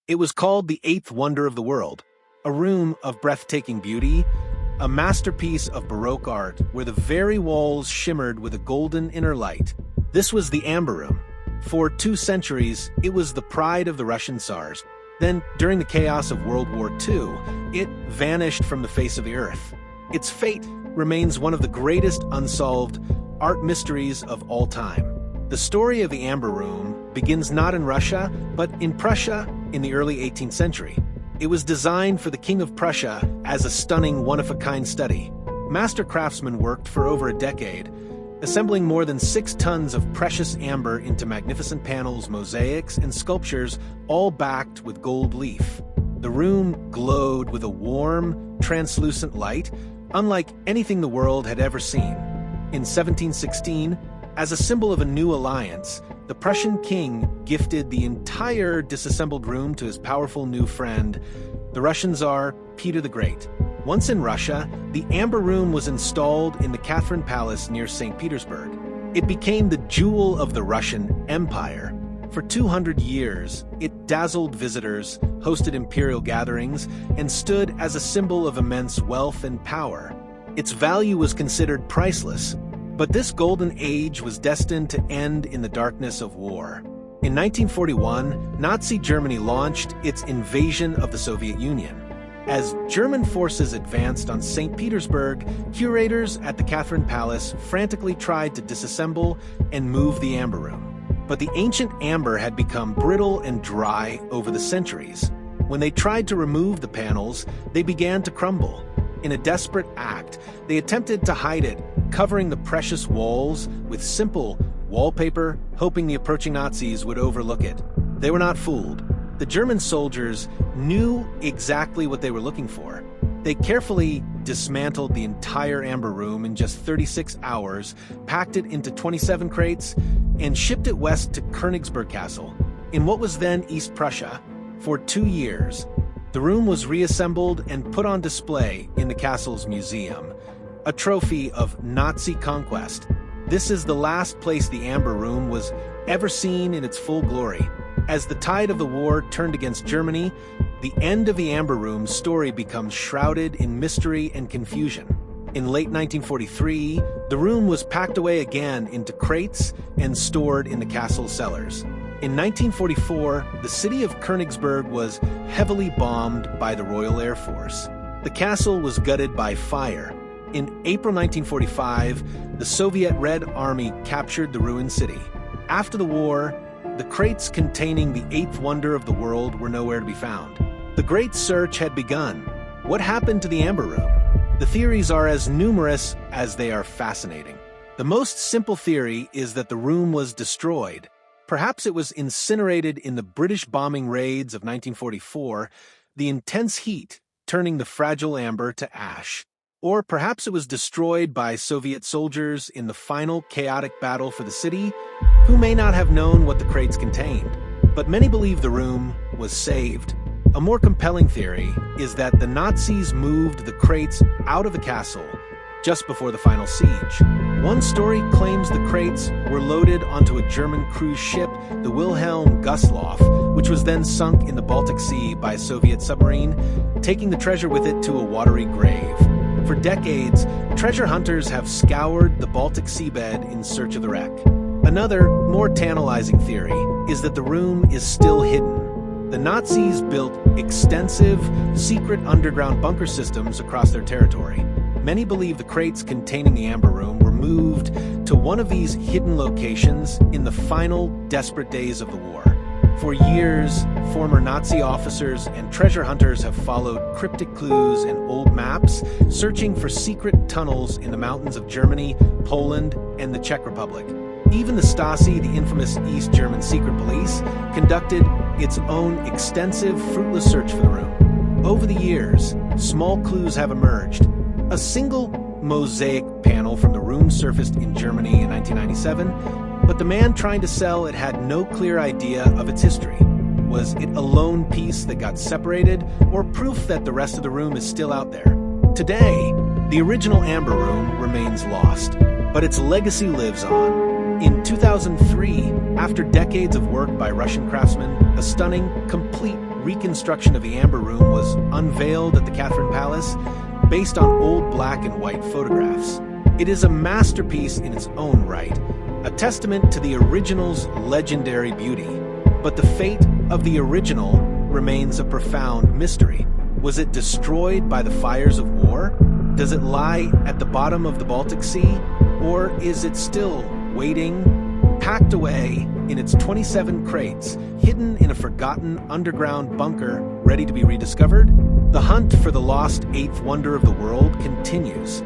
It was called the eighth wonder of the world, a room of breathtaking beauty, a masterpiece of Baroque art where the very walls shimmered with a golden inner light. This was the Amber Room. For 2 centuries, it was the pride of the Russian Tsars. Then, during the chaos of World War II, it vanished from the face of the earth. Its fate remains one of the greatest unsolved art mysteries of all time. The story of the Amber Room begins not in Russia, but in Prussia in the early 18th century. It was designed for the King of Prussia as a stunning one-of-a-kind study. Master craftsmen worked for over a decade, assembling more than 6 tons of precious amber into magnificent panels, mosaics, and sculptures, all backed with gold leaf. The room glowed with a warm, translucent light, unlike anything the world had ever seen. In 1716, as a symbol of a new alliance, the Prussian king gifted the entire disassembled room to his powerful new friend, the Russian Tsar Peter the Great. Once in Russia, the Amber Room was installed in the Catherine Palace near St. Petersburg. It became the jewel of the Russian Empire. For 200 years, it dazzled visitors, hosted imperial gatherings, and stood as a symbol of immense wealth and power. Its value was considered priceless, but this golden age was destined to end in the darkness of war. In 1941, Nazi Germany launched its invasion of the Soviet Union. As German forces advanced on St. Petersburg, curators at the Catherine Palace frantically tried to disassemble and move the Amber Room. But the ancient amber had become brittle and dry over the centuries. When they tried to remove the panels, they began to crumble. In a desperate act, they attempted to hide it, covering the precious walls with simple wallpaper, hoping the approaching Nazis would overlook it. They were not fooled. The German soldiers knew exactly what they were looking for. They carefully dismantled the entire Amber Room in just 36 hours, packed it into 27 crates, and shipped it west to Königsberg Castle, in what was then East Prussia. For 2 years, the room was reassembled and put on display in the castle's museum, a trophy of Nazi conquest. This is the last place the Amber Room was ever seen in its full glory. As the tide of the war turned against Germany, the end of the Amber Room's story becomes shrouded in mystery and confusion. In late 1943, the room was packed away again into crates and stored in the castle cellars. In 1944, the city of Königsberg was heavily bombed by the Royal Air Force. The castle was gutted by fire. In April 1945, the Soviet Red Army captured the ruined city. After the war, the crates containing the eighth wonder of the world were nowhere to be found. The great search had begun. What happened to the Amber Room? The theories are as numerous as they are fascinating. The most simple theory is that the room was destroyed. Perhaps it was incinerated in the British bombing raids of 1944, the intense heat turning the fragile amber to ash. Or perhaps it was destroyed by Soviet soldiers in the final chaotic battle for the city, who may not have known what the crates contained. But many believe the room was saved. A more compelling theory is that the Nazis moved the crates out of the castle just before the final siege. One story claims the crates were loaded onto a German cruise ship, the Wilhelm Gustloff, which was then sunk in the Baltic Sea by a Soviet submarine, taking the treasure with it to a watery grave. For decades, treasure hunters have scoured the Baltic seabed in search of the wreck. Another, more tantalizing theory is that the room is still hidden. The Nazis built extensive, secret underground bunker systems across their territory. Many believe the crates containing the Amber Room were moved to one of these hidden locations in the final, desperate days of the war. For years, former Nazi officers and treasure hunters have followed cryptic clues and old maps, searching for secret tunnels in the mountains of Germany, Poland, and the Czech Republic. Even the Stasi, the infamous East German secret police, conducted its own extensive, fruitless search for the room. Over the years, small clues have emerged. A single mosaic panel from the room surfaced in Germany in 1997, but the man trying to sell it had no clear idea of its history. Was it a lone piece that got separated, or proof that the rest of the room is still out there? Today, the original Amber Room remains lost, but its legacy lives on. In 2003, after decades of work by Russian craftsmen, a stunning, complete reconstruction of the Amber Room was unveiled at the Catherine Palace, based on old black and white photographs. It is a masterpiece in its own right, a testament to the original's legendary beauty. But the fate of the original remains a profound mystery. Was it destroyed by the fires of war? Does it lie at the bottom of the Baltic Sea? Or is it still waiting, packed away in its 27 crates, hidden in a forgotten underground bunker, ready to be rediscovered? The hunt for the lost eighth wonder of the world continues.